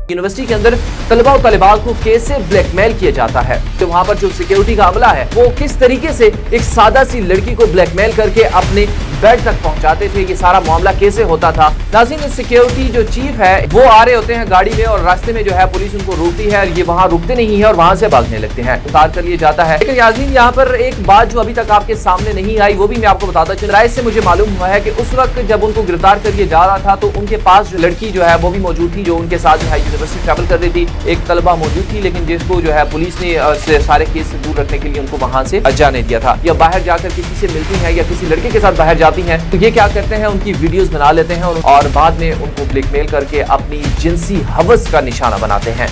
University के अंदर तलबा और तलिबात को कैसे ब्लैकमेल किया जाता है, तो वहाँ पर जो सिक्योरिटी का अमला है वो किस तरीके से एक सादा सी लड़की को ब्लैकमेल करके अपने बेड तक पहुंचाते थे, ये सारा मामला कैसे होता था। नाज़रीन, सिक्योरिटी जो चीफ है वो आ रहे होते हैं गाड़ी में और रास्ते में जो है पुलिस उनको रोकती है और ये वहाँ रुकते नहीं है और वहाँ से भागने लगते हैं, उतार कर लिए जाता है। लेकिन नाज़रीन, यहाँ पर एक बात जो अभी तक आपके सामने नहीं आई वो भी मैं आपको बताता चल रहा है। इससे मुझे मालूम हुआ है कि उस वक्त जब उनको गिरफ्तार कर लिया जा रहा था तो उनके पास जो लड़की जो है वो भी मौजूद थी, जो उनके साथ जो है यूनिवर्सिटी ट्रैवल कर रही थी। एक तलबा मौजूद थी, लेकिन जिसको जो है पुलिस ने सारे केस से दूर रखने के लिए उनको वहां से जाने दिया था। या बाहर जाकर किसी से मिलती हैं या किसी लड़के के साथ बाहर जाती हैं तो ये क्या करते हैं, उनकी वीडियोस बना लेते हैं और बाद में उनको ब्लैकमेल करके अपनी जिनसी हवस का निशाना बनाते हैं।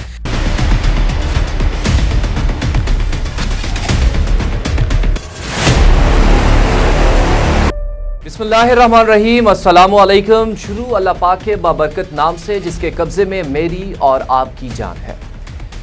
बिस्मिल्लाहिर्रहमानिर्रहीम, अस्सलामु अलैकुम। शुरू अल्लाह पाक के बाबरकत नाम से जिसके कब्जे में मेरी और आपकी जान है।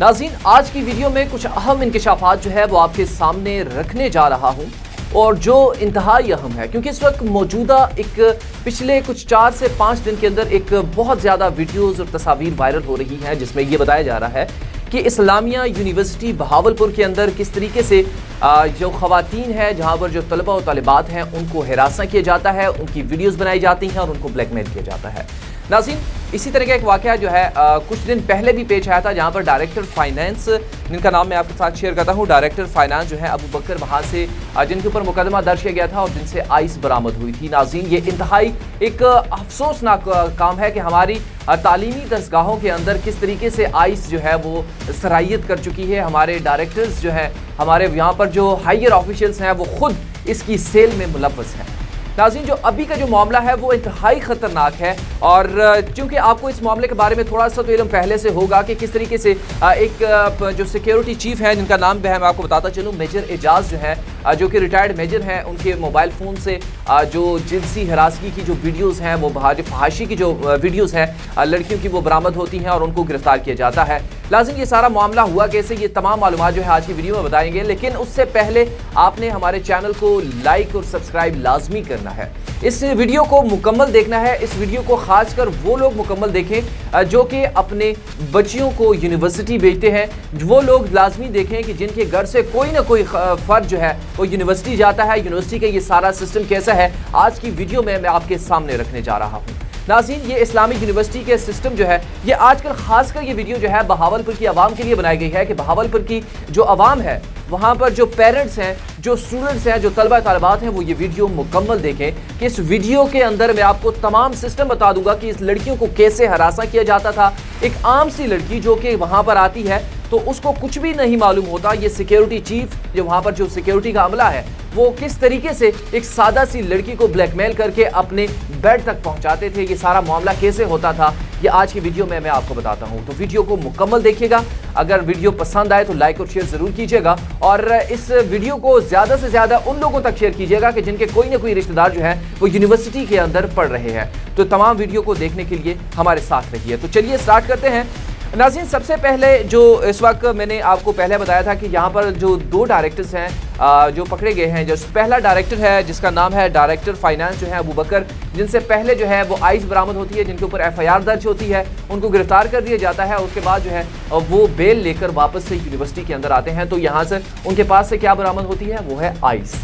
नाज़रीन, आज की वीडियो में कुछ अहम इंकशाफात जो है वो आपके सामने रखने जा रहा हूँ और जो इंतहाई अहम है, क्योंकि इस वक्त मौजूदा एक पिछले कुछ 4 से 5 दिन के अंदर एक बहुत ज़्यादा वीडियोज़ और तस्वीर वायरल हो रही हैं जिसमें ये बताया जा रहा है कि इस्लामिया यूनिवर्सिटी बहावलपुर के अंदर किस तरीके से जो ख़वातीन है, जहाँ पर जो तलबा और तालिबात हैं उनको हिरासा किया जाता है, उनकी वीडियोस बनाई जाती हैं और उनको ब्लैकमेल किया जाता है। नाज़रीन, इसी तरह का एक वाक़या जो है कुछ दिन पहले भी पेश आया था, जहाँ पर डायरेक्टर फाइनेंस, जिनका नाम मैं आपके साथ शेयर करता हूँ, डायरेक्टर फाइनेंस जो है अबू बकर, वहाँ से जिनके ऊपर मुकदमा दर्ज किया गया था और जिनसे आइस बरामद हुई थी। नाज़रीन, ये इंतहाई एक अफसोसनाक काम है कि हमारी तालीमी दरसगाहों के अंदर किस तरीके से आइस जो है वो सराहियत कर चुकी है। हमारे डायरेक्टर्स जो हैं, हमारे यहाँ पर जो हायर ऑफिशियल्स हैं वो खुद इसकी सेल में मुलव्वस हैं। नाज़रीन, जो अभी का जो मामला है वो इंतहाई ख़तरनाक है और चूँकि आपको इस मामले के बारे में थोड़ा सा तो इल्म पहले से होगा कि किस तरीके से एक जो सिक्योरिटी चीफ है, जिनका नाम भी है मैं आपको बताता चलूँ, मेजर एजाज जो है, जो कि रिटायर्ड मेजर हैं, उनके मोबाइल फ़ोन से जो जिनसी हरासगी की जो वीडियोज़ हैं, वो फहाशी की जो वीडियोज़ हैं लड़कियों की, वो बरामद होती हैं और उनको गिरफ्तार किया जाता है। लाज़िम, ये सारा मामला हुआ कैसे, ये तमाम मालूमात जो है आज की वीडियो में बताएंगे, लेकिन उससे पहले आपने हमारे चैनल को लाइक और सब्सक्राइब लाजमी करना है। इस वीडियो को मुकम्मल देखना है। इस वीडियो को खासकर वो लोग मुकम्मल देखें जो कि अपने बच्चियों को यूनिवर्सिटी भेजते हैं। वो लोग लाजमी देखें कि जिनके घर से कोई ना कोई फ़र्द जो है वो यूनिवर्सिटी जाता है। यूनिवर्सिटी का ये सारा सिस्टम कैसा है, आज की वीडियो में मैं आपके सामने रखने जा रहा हूँ। नाज़रीन, ये इस्लामिक यूनिवर्सिटी के सिस्टम जो है, ये आजकल खासकर ये वीडियो जो है बहावलपुर की आवाम के लिए बनाई गई है कि बहावलपुर की जो आवाम है, वहाँ पर जो पेरेंट्स हैं, जो स्टूडेंट्स हैं, जो तलबा तालिबात हैं, वो ये वीडियो मुकम्मल देखें कि इस वीडियो के अंदर मैं आपको तमाम सिस्टम बता दूंगा कि इस लड़कियों को कैसे हरासा किया जाता था। एक आम सी लड़की जो कि वहाँ पर आती है तो उसको कुछ भी नहीं मालूम होता, ये सिक्योरिटी चीफ जो वहाँ पर जो सिक्योरिटी का अमला है वो किस तरीके से एक सादा सी लड़की को ब्लैकमेल करके अपने बेड तक पहुँचाते थे, ये सारा मामला कैसे होता था, ये आज की वीडियो में मैं आपको बताता हूँ। तो वीडियो को मुकम्मल देखिएगा। अगर वीडियो पसंद आए तो लाइक और शेयर ज़रूर कीजिएगा और इस वीडियो को ज़्यादा से ज़्यादा उन लोगों तक शेयर कीजिएगा कि जिनके कोई ना कोई रिश्तेदार जो है वो यूनिवर्सिटी के अंदर पढ़ रहे हैं। तो तमाम वीडियो को देखने के लिए हमारे साथ रहिए। तो चलिए स्टार्ट करते हैं। नाज़रीन, सबसे पहले जो इस वक्त मैंने आपको पहले बताया था कि यहाँ पर जो 2 डायरेक्टर्स हैं जो पकड़े गए हैं। जो पहला डायरेक्टर है जिसका नाम है डायरेक्टर फाइनेंस जो है अबू बकर, जिनसे पहले जो है वो आइस बरामद होती है, जिनके ऊपर FIR दर्ज होती है, उनको गिरफ्तार कर दिया जाता है। उसके बाद जो है वो बेल लेकर वापस से यूनिवर्सिटी के अंदर आते हैं। तो यहाँ से उनके पास से क्या बरामद होती है, वो है आइस।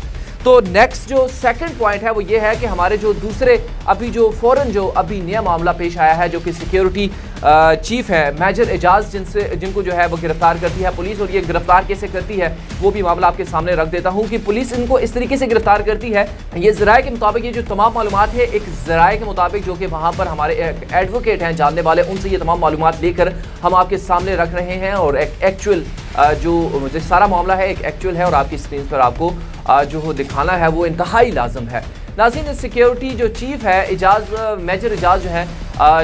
तो नेक्स्ट जो सेकंड पॉइंट है वो ये है कि हमारे जो दूसरे अभी जो फ़ौरन जो अभी नया मामला पेश आया है, जो कि सिक्योरिटी चीफ है मेजर एजाज, जिनको जो है वो गिरफ्तार करती है पुलिस। और ये गिरफ्तार कैसे करती है वो भी मामला आपके सामने रख देता हूँ कि पुलिस इनको इस तरीके से गिरफ्तार करती है। ये ज़राए के मुताबिक, ये जो तमाम मालूमात है एक ज़राए के मुताबिक जो कि वहाँ पर हमारे एडवोकेट हैं जानने वाले, उनसे ये तमाम मालूमात लेकर हम आपके सामने रख रहे हैं। और एक एक्चुअल जो सारा मामला है एक एक्चुअल है और आपकी स्क्रीन पर आपको जो दिखाना है वो इंतहाई लाजम है। नाज़रीन, सिक्योरिटी जो चीफ है मेजर एजाज जो है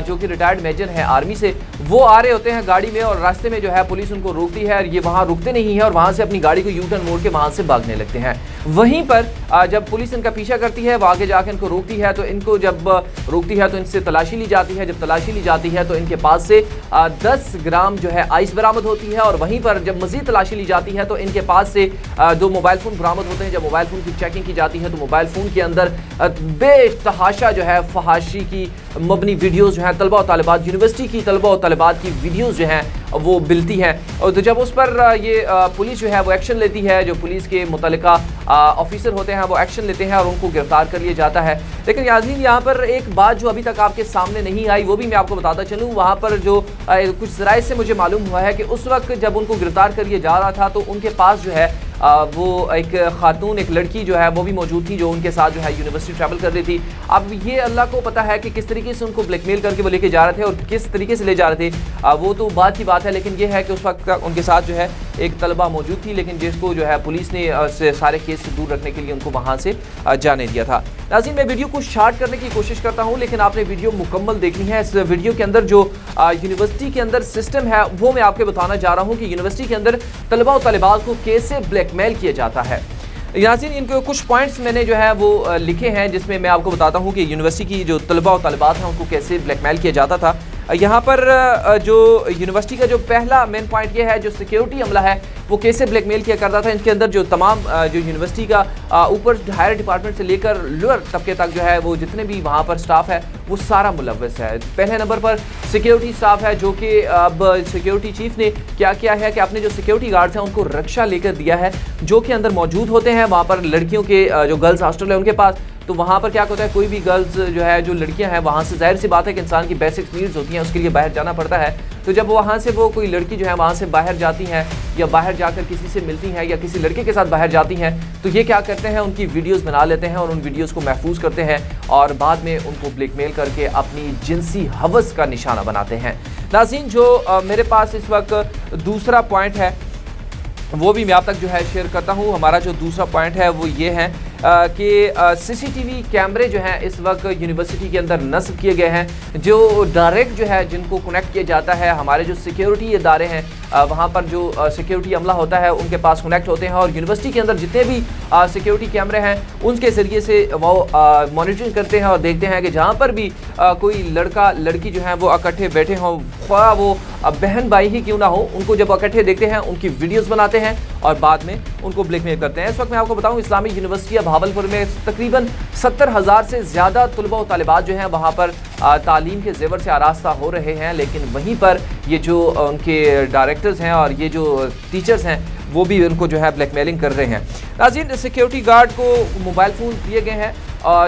जो कि रिटायर्ड मेजर हैं आर्मी से, वो आ रहे होते हैं गाड़ी में और रास्ते में जो है पुलिस उनको रोकती है और ये वहाँ रुकते नहीं है और वहाँ से अपनी गाड़ी को यू टर्न मोड़ के वहाँ से भागने लगते हैं। वहीं पर जब पुलिस इनका पीछा करती है, वो आगे जाकर इनको रोकती है, तो इनको जब रोकती है तो इनसे तलाशी ली जाती है। जब तलाशी ली जाती है तो इनके पास से 10 ग्राम जो है आइस बरामद होती है। और वहीं पर जब मजीद तलाशी ली जाती है तो इनके पास से 2 मोबाइल फ़ोन बरामद होते हैं। जब मोबाइल फ़ोन की चेकिंग की जाती है तो मोबाइल फ़ोन के अंदर बेतहाशा जो है फहाशी की मबनी वीडियोज़ जो हैं, तलबा और तालिबात, यूनिवर्सिटी की तलबा और तालिबात की वीडियोज़ जो हैं वो मिलती हैं। और तो जब उस पर ये पुलिस जो है वो एक्शन लेती है, जो पुलिस के मुतल्लिका ऑफिसर होते हैं वो एक्शन लेते हैं और उनको गिरफ्तार कर लिया जाता है। लेकिन याज़मीन, यहाँ पर एक बात जो अभी तक आपके सामने नहीं आई वो भी मैं आपको बताता चलूँ। वहाँ पर जो कुछ ज़राए से मुझे मालूम हुआ है कि उस वक्त जब उनको गिरफ्तार कर लिया जा रहा था तो उनके पास जो है वो एक खातून, एक लड़की जो है वो भी मौजूद थी, जो उनके साथ जो है यूनिवर्सिटी ट्रैवल कर रही थी। अब ये अल्लाह को पता है कि किस तरीके से उनको ब्लैकमेल करके वो लेके जा रहे थे और किस तरीके से ले जा रहे थे, वो तो बात की बात है। लेकिन ये है कि उस वक्त उनके साथ जो है एक तलबा मौजूद थी, लेकिन जिसको जो है पुलिस ने सारे केस से दूर रखने के लिए उनको वहाँ से जाने दिया था। नाज़रीन, मैं वीडियो को शार्ट करने की कोशिश करता हूँ, लेकिन आपने वीडियो मुकम्मल देखनी है। इस वीडियो के अंदर जो यूनिवर्सिटी के अंदर सिस्टम है वो मैं आपको बताना जा रहा हूँ कि यूनिवर्सिटी के अंदर तलबा और तालिबात को कैसे ब्लैकमेल किया जाता है। यासीन, इनके कुछ पॉइंट्स मैंने जो है वो लिखे हैं, जिसमें मैं आपको बताता हूँ कि यूनिवर्सिटी की जो तलबा और तालिबात हैं उनको कैसे ब्लैकमेल किया जाता था। यहाँ पर जो यूनिवर्सिटी का जो पहला मेन पॉइंट ये है, जो सिक्योरिटी अमला है वो कैसे ब्लैकमेल किया करता था। इनके अंदर जो तमाम जो यूनिवर्सिटी का ऊपर हायर डिपार्टमेंट से लेकर लोअर तबके तक जो है वो जितने भी वहाँ पर स्टाफ है वो सारा मुलव्वस है। पहले नंबर पर सिक्योरिटी स्टाफ है, जो कि अब सिक्योरिटी चीफ ने क्या किया है कि अपने जो सिक्योरिटी गार्ड्स हैं उनको रक्षा लेकर दिया है, जो कि अंदर मौजूद होते हैं। वहाँ पर लड़कियों के जो गर्ल्स हॉस्टल है उनके पास, तो वहाँ पर क्या होता है, कोई भी गर्ल्स जो है, जो लड़कियाँ हैं, वहाँ से जाहिर सी बात है कि इंसान की बेसिक नीड्स होती हैं, उसके लिए बाहर जाना पड़ता है। तो जब वहाँ से वो कोई लड़की जो है वहाँ से बाहर जाती हैं या बाहर जाकर किसी से मिलती हैं या किसी लड़के के साथ बाहर जाती हैं, तो ये क्या करते हैं, उनकी वीडियोस बना लेते हैं और उन वीडियोस को महफूज करते हैं और बाद में उनको ब्लैकमेल करके अपनी जिनसी हवस का निशाना बनाते हैं। नाज़रीन, जो मेरे पास इस वक्त दूसरा पॉइंट है वो भी मैं आप तक जो है शेयर करता हूँ। हमारा जो दूसरा पॉइंट है वो ये है कि सीसीटीवी कैमरे जो हैं इस वक्त यूनिवर्सिटी के अंदर नस्ब किए गए हैं, जो डायरेक्ट जो है जिनको कनेक्ट किया जाता है, हमारे जो सिक्योरिटी इदारे हैं वहाँ पर जो सिक्योरिटी अमला होता है उनके पास कनेक्ट होते हैं और यूनिवर्सिटी के अंदर जितने भी सिक्योरिटी कैमरे हैं उनके ज़रिए से वो मॉनिटरिंग करते हैं और देखते हैं कि जहाँ पर भी कोई लड़का लड़की जो है वो इकट्ठे बैठे हों, ख्वाह वो बहन भाई ही क्यों ना हो, उनको जब इकट्ठे देखते हैं उनकी वीडियोस बनाते हैं और बाद में उनको ब्लैकमेल करते हैं। इस वक्त मैं आपको बताऊं, इस्लामिक यूनिवर्सिटी भावलपुर में तकरीबन 70,000 से ज़्यादा तलबा और तालिबात जो हैं वहाँ पर तालीम के ज़ेवर से आरास्ता हो रहे हैं, लेकिन वहीं पर ये जो उनके डायरेक्टर्स हैं और ये जो टीचर्स हैं वो भी उनको जो है ब्लैकमेलिंग कर रहे हैं। नाज़रीन, सिक्योरिटी गार्ड को मोबाइल फ़ोन दिए गए हैं,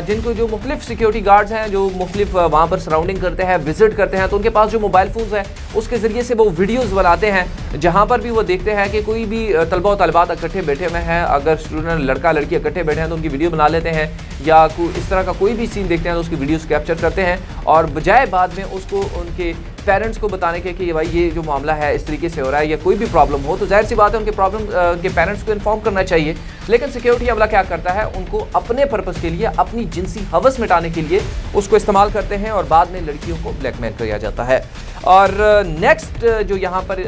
जिनको जो मुख्तलिफ सिक्योरिटी गार्ड्स हैं जो मुख्तलिफ वहाँ पर सराउंडिंग करते हैं, विज़िट करते हैं, तो उनके पास जो मोबाइल फ़ोन्स हैं उसके ज़रिए से वो वीडियोस बनाते हैं, जहाँ पर भी वो देखते हैं कि कोई भी तलबा और तालिबात इकट्ठे बैठे हुए हैं, अगर स्टूडेंट लड़का लड़की इकट्ठे बैठे हैं तो उनकी वीडियो बना लेते हैं, या इस तरह का कोई भी सीन देखते हैं तो उसकी वीडियोस कैप्चर करते हैं और बजाय बाद में उसको उनके पेरेंट्स को बताने के भाई ये जो मामला है इस तरीके से हो रहा है या कोई भी प्रॉब्लम हो, तो जाहिर सी बात है उनके उनके पेरेंट्स को इन्फॉर्म करना चाहिए। लेकिन सिक्योरिटी अमला क्या करता है, उनको अपने पर्पस के लिए, अपनी जिनसी हवस मिटाने के लिए उसको इस्तेमाल करते हैं और बाद में लड़कियों को ब्लैकमेल किया जाता है। और नेक्स्ट जो यहाँ पर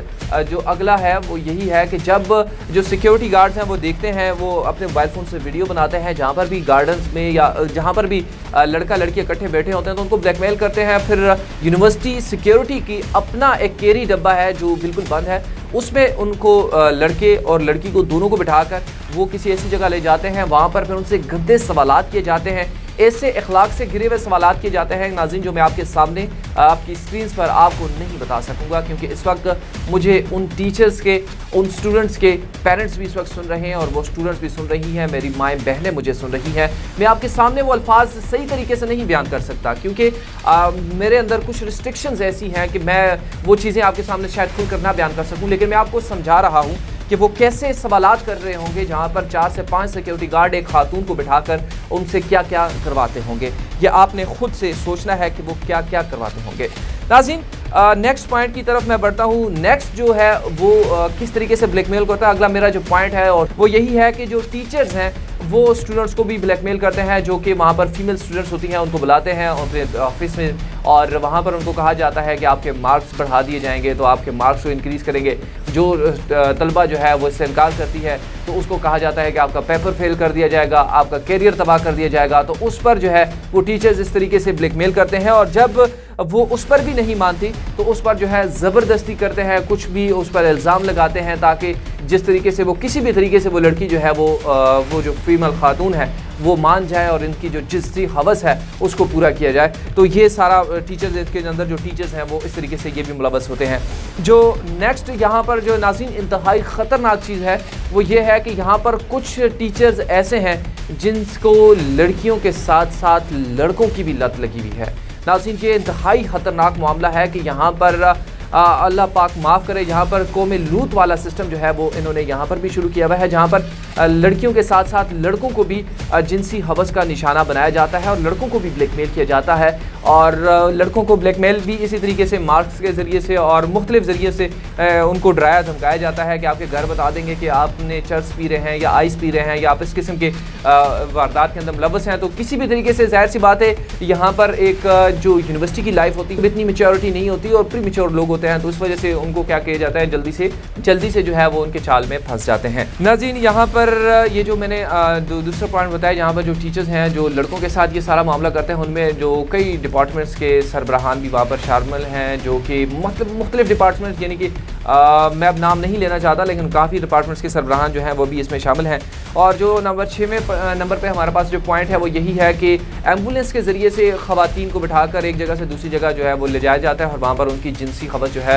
जो अगला है वो यही है कि जब जो सिक्योरिटी गार्ड्स हैं वो देखते हैं, वो अपने मोबाइल फ़ोन से वीडियो बनाते हैं जहाँ पर भी गार्डन्स में या जहाँ पर भी लड़का लड़की इकट्ठे बैठे होते हैं तो उनको ब्लैकमेल करते हैं। फिर यूनिवर्सिटी सिक्योरिटी की अपना एक कैरी डब्बा है जो बिल्कुल बंद है, उसमें उनको लड़के और लड़की को दोनों को बिठाकर वो किसी ऐसी जगह ले जाते हैं, वहाँ पर फिर उनसे गंदे सवालात किए जाते हैं, ऐसे अखलाक से घिरे हुए सवालात किए जाते हैं नाज़रीन, जो मैं आपके सामने आपकी स्क्रीन पर आपको नहीं बता सकूंगा, क्योंकि इस वक्त मुझे उन टीचर्स के, उन स्टूडेंट्स के पेरेंट्स भी इस वक्त सुन रहे हैं और वो स्टूडेंट्स भी सुन रही हैं, मेरी माएँ बहनें मुझे सुन रही हैं। मैं आपके सामने वो अल्फाज सही तरीके से नहीं बयान कर सकता, क्योंकि मेरे अंदर कुछ रिस्ट्रिक्शंस ऐसी हैं कि मैं वो चीज़ें आपके सामने शायद खुल कर ना बयान कर सकूँ, लेकिन मैं आपको समझा रहा हूँ कि वो कैसे सवालात कर रहे होंगे, जहाँ पर 4 से 5 सिक्योरिटी गार्ड एक खातून को बिठाकर उनसे क्या क्या करवाते होंगे। ये आपने खुद से सोचना है कि वो क्या क्या करवाते होंगे। नाज़रीन, नेक्स्ट पॉइंट की तरफ मैं बढ़ता हूँ। नेक्स्ट जो है वो किस तरीके से ब्लैकमेल करता है, अगला मेरा जो पॉइंट है और वो यही है कि जो टीचर्स हैं वो स्टूडेंट्स को भी ब्लैकमेल करते हैं, जो कि वहाँ पर फीमेल स्टूडेंट्स होती हैं उनको बुलाते हैं अपने ऑफिस में, और वहाँ पर उनको कहा जाता है कि आपके मार्क्स बढ़ा दिए जाएंगे, तो आपके मार्क्स को इंक्रीज़ करेंगे। जो तलबा जो है वो इससे इनकार करती है तो उसको कहा जाता है कि आपका पेपर फेल कर दिया जाएगा, आपका कैरियर तबाह कर दिया जाएगा। तो उस पर जो है वो टीचर्स इस तरीके से ब्लैकमेल करते हैं, और जब वो उस पर भी नहीं मानती तो उस पर जो है ज़बरदस्ती करते हैं, कुछ भी उस पर इल्ज़ाम लगाते हैं, ताकि जिस तरीके से वो किसी भी तरीके से वो लड़की जो है वो जो फीमेल खातून है वो मान जाए और इनकी जो जिससी हवस है उसको पूरा किया जाए। तो ये सारा टीचर्स, इसके अंदर जो टीचर्स हैं वो इस तरीके से ये भी मुलव्वस होते हैं। जो नेक्स्ट यहाँ पर जो नाज़रीन इंतहाई ख़तरनाक चीज़ है वो ये है कि यहाँ पर कुछ टीचर्स ऐसे हैं जिनको लड़कियों के साथ साथ लड़कों की भी लत लगी हुई है। नाज़रीन ये इंतहाई ख़तरनाक मामला है कि यहाँ पर अल्लाह पाक माफ़ करे, यहाँ पर कौम लूत वाला सिस्टम जो है वो इन्होंने यहाँ पर भी शुरू किया हुआ है, जहाँ पर लड़कियों के साथ साथ लड़कों को भी जिनसी हवस का निशाना बनाया जाता है और लड़कों को भी ब्लैकमेल किया जाता है। और लड़कों को ब्लैकमेल भी इसी तरीके से मार्क्स के ज़रिए से और मुख्तलिफ ज़रिए से उनको डराया धमकाया जाता है कि आपके घर बता देंगे कि आपने चर्स पी रहे हैं या आइस पी रहे हैं या आप इस किस्म के वारदात के अंदर मुलव्वस हैं। तो किसी भी तरीके से ज़ाहिर सी बात है यहाँ पर एक जो यूनिवर्सिटी की लाइफ होती है इतनी मैच्योरिटी नहीं होती और प्री मैच्योर लोग होते हैं, तो इस वजह से उनको क्या किया जाता है जल्दी से जो है वो उनके चाल में फंस जाते हैं। नाज़रीन यहाँ पर ये जो मैंने दूसरा पॉइंट बताया, यहाँ पर जो टीचर्स हैं जो लड़कों के साथ ये सारा मामला करते हैं, उनमें जो कई डिपार्टमेंट्स के सरबराहान भी वहाँ पर शामिल हैं, जो कि मुख्तलिफ डिपार्टमेंट्स, यानी कि मैं अब नाम नहीं लेना चाहता लेकिन काफ़ी डिपार्टमेंट्स के सरबराहान जो हैं वो भी इसमें शामिल हैं। और जो नंबर 6 नंबर पे हमारे पास जो पॉइंट है वो यही है कि एम्बुलेंस के ज़रिए से ख़वातीन को बिठाकर एक जगह से दूसरी जगह जो है वो ले जाया जाता है और वहाँ पर उनकी जिनसी हवस जो है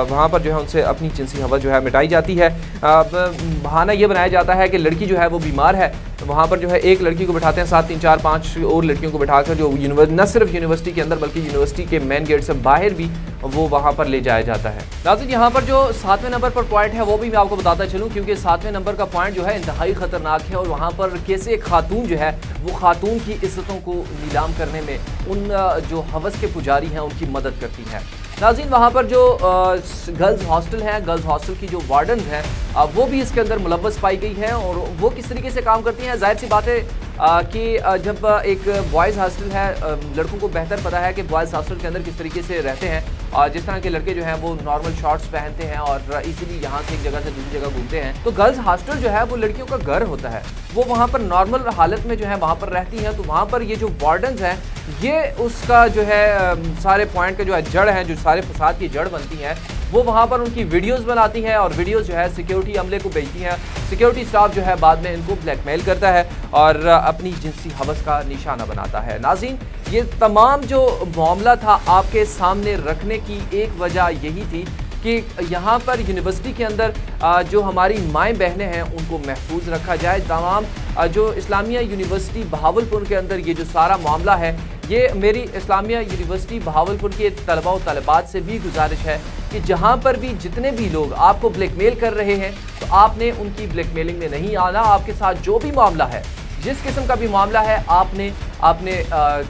वहाँ पर जो है उनसे अपनी जिनसी हवस जो है मिटाई जाती है। बहाना ये बनाया जाता है कि लड़की जो है वो बीमार है, तो वहाँ पर जो है एक लड़की को बिठाते हैं, 7 3 4 5 और लड़कियों को बिठाकर जो न सिर्फ यूनिवर्सिटी के अंदर बल्कि यूनिवर्सिटी के मेन गेट से बाहर भी वो वहाँ पर ले जाया जाता है। नाज़रीन यहाँ पर जो 7वें नंबर पर पॉइंट है वो भी मैं आपको बताता चलूँ, क्योंकि 7वें नंबर का पॉइंट जो है इंतहाई ख़तरनाक है और वहाँ पर कैसे एक खातून जो है वो खातून की इज़्ज़तों को नीलाम करने में उन जो हवस के पुजारी हैं उनकी मदद करती है। नाज़रीन वहाँ पर जो गर्ल्स हॉस्टल हैं, गर्ल्स हॉस्टल की जो वार्डन हैं वो भी इसके अंदर मुलव्वस पाई गई हैं। और वो किस तरीके से काम करती हैं, ज़ाहिर सी बात है कि जब एक बॉयज़ हॉस्टल है, लड़कों को बेहतर पता है कि बॉयज़ हॉस्टल के अंदर किस तरीके से रहते हैं, और जिस तरह के लड़के जो हैं वो नॉर्मल शॉर्ट्स पहनते हैं और इजीली यहाँ से एक जगह से दूसरी जगह घूमते हैं। तो गर्ल्स हॉस्टल जो है वो लड़कियों का घर होता है, वो वहाँ पर नॉर्मल हालत में जो है वहाँ पर रहती हैं। तो वहाँ पर ये जो वार्डन्स हैं ये उसका जो है सारे पॉइंट का जो है जड़ है, जो सारे फसाद की जड़ बनती हैं, वो वहाँ पर उनकी वीडियोस बनाती हैं और वीडियोस जो है सिक्योरिटी अमले को भेजती हैं। सिक्योरिटी स्टाफ जो है बाद में इनको ब्लैकमेल करता है और अपनी जिनसी हवस का निशाना बनाता है। नाज़रीन ये तमाम जो मामला था आपके सामने रखने की एक वजह यही थी कि यहाँ पर यूनिवर्सिटी के अंदर जो हमारी माएँ बहनें हैं उनको महफूज रखा जाए। तमाम जो इस्लामिया यूनिवर्सिटी बहावलपुर के अंदर ये जो सारा मामला है, ये मेरी इस्लामिया यूनिवर्सिटी बहावलपुर के तलबा व तलबात से भी गुजारिश है कि जहाँ पर भी जितने भी लोग आपको ब्लैकमेल कर रहे हैं तो आपने उनकी ब्लैकमेलिंग में नहीं आना। आपके साथ जो भी मामला है, जिस किस्म का भी मामला है, आपने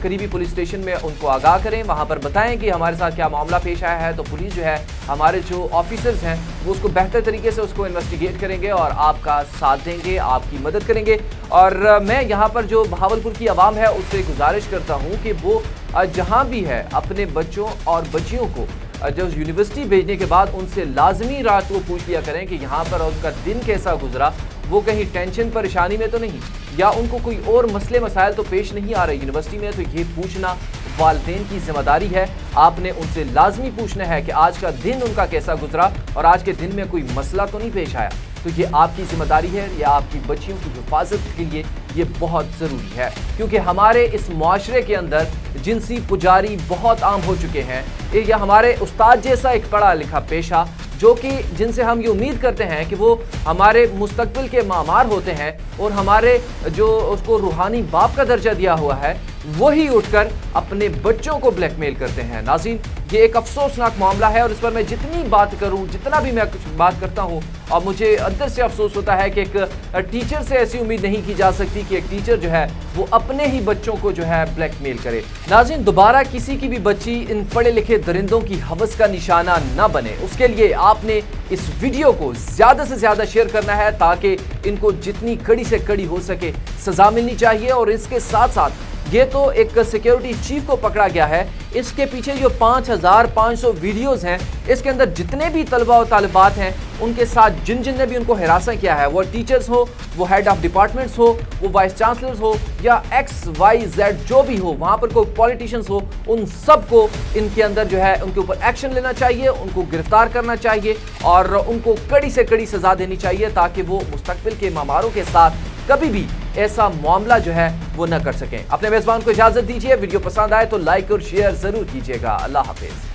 करीबी पुलिस स्टेशन में उनको आगाह करें, वहाँ पर बताएं कि हमारे साथ क्या मामला पेश आया है। तो पुलिस जो है, हमारे जो ऑफिसर्स हैं वो उसको बेहतर तरीके से उसको इन्वेस्टिगेट करेंगे और आपका साथ देंगे, आपकी मदद करेंगे। और मैं यहाँ पर जो बहावलपुर की आवाम है उससे गुजारिश करता हूँ कि वो जहाँ भी है अपने बच्चों और बच्चियों को जो यूनिवर्सिटी भेजने के बाद उनसे लाजमी रात को पूछ लिया करें कि यहाँ पर उनका दिन कैसा गुजरा, वो कहीं टेंशन परेशानी में तो नहीं, या उनको कोई और मसले मसाइल तो पेश नहीं आ रहे यूनिवर्सिटी में। तो ये पूछना वालिदैन की जिम्मेदारी है, आपने उनसे लाजमी पूछना है कि आज का दिन उनका कैसा गुजरा और आज के दिन में कोई मसला तो नहीं पेश आया। तो ये आपकी जिम्मेदारी है, या आपकी बच्चियों की हिफाजत के लिए ये बहुत ज़रूरी है, क्योंकि हमारे इस माशरे के अंदर जिनसी पुजारी बहुत आम हो चुके हैं। या हमारे उस्ताद जैसा एक पढ़ा लिखा पेशा जो कि जिनसे हम ये उम्मीद करते हैं कि वो हमारे मुस्तकबिल के मामार होते हैं और हमारे जो उसको रूहानी बाप का दर्जा दिया हुआ है वही उठकर अपने बच्चों को ब्लैकमेल करते हैं। नाज़रीन ये एक अफसोसनाक मामला है और इस पर मैं जितनी बात करूं, जितना भी मैं कुछ बात करता हूं, اور مجھے اندر سے افسوس ہوتا ہے کہ ایک ٹیچر سے ایسی امید نہیں کی جا سکتی کہ ایک ٹیچر جو ہے وہ اپنے ہی بچوں کو جو ہے بلیک میل کرے۔ ناظرین، دوبارہ کسی کی بھی بچی ان پڑھے لکھے درندوں کی ہوس کا نشانہ نہ بنے، اس کے لیے آپ نے اس ویڈیو کو زیادہ سے زیادہ شیئر کرنا ہے تاکہ ان کو جتنی کڑی سے کڑی ہو سکے سزا ملنی چاہیے۔ اور اس کے ساتھ ساتھ یہ تو ایک سیکیورٹی چیف کو پکڑا گیا ہے، اس کے پیچھے جو 5500 ویڈیوز ہیں، اس کے اندر جتنے بھی طلبہ و طالبات ہیں ان کے ساتھ جن نے بھی ان کو ہراساں کیا ہے، وہ ٹیچرز ہو، وہ ہیڈ آف ڈپارٹمنٹس ہو، وہ وائس چانسلرز ہو یا XYZ جو بھی ہو، وہاں پر کوئی پولیٹیشنز ہو، ان سب کو ان کے اندر جو ہے ان کے اوپر ایکشن لینا چاہیے، ان کو گرفتار کرنا چاہیے اور ان کو کڑی سے کڑی سزا دینی چاہیے تاکہ وہ مستقبل کے معماروں کے ساتھ کبھی بھی ایسا معاملہ جو ہے وہ نہ کر سکیں۔ اپنے میزبان کو اجازت دیجیے، ویڈیو پسند آئے تو لائک اور شیئر ضرور کیجیے گا۔ اللہ حافظ۔